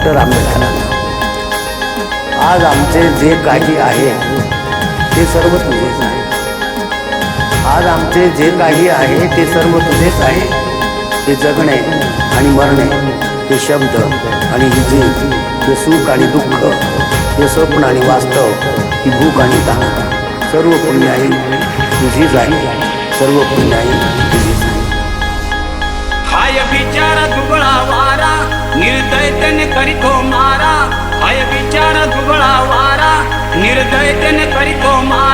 Doctor आंबेडकरांना, आज आमचे जे काही आहे ते सर्व तुझेच आहे. आज आमचे जे काही आहे ते सर्व तुझेच आहे. हे जगणे आणि मरणे, हे शब्द आणि ही जीव, हे सुख आणि दुःख, हे स्वप्न आणि वास्तव, ही भूक आणि तहान, सर्व पुण्याई तुझीच आहे. सर्व पुण्याई तुझीच आहे. हाय बिचारा दुबळा वारा, निर्दयतेने करीतो मारा. हाय बिचारा दुबळा वारा, निर्दयतेने करीतो मारा.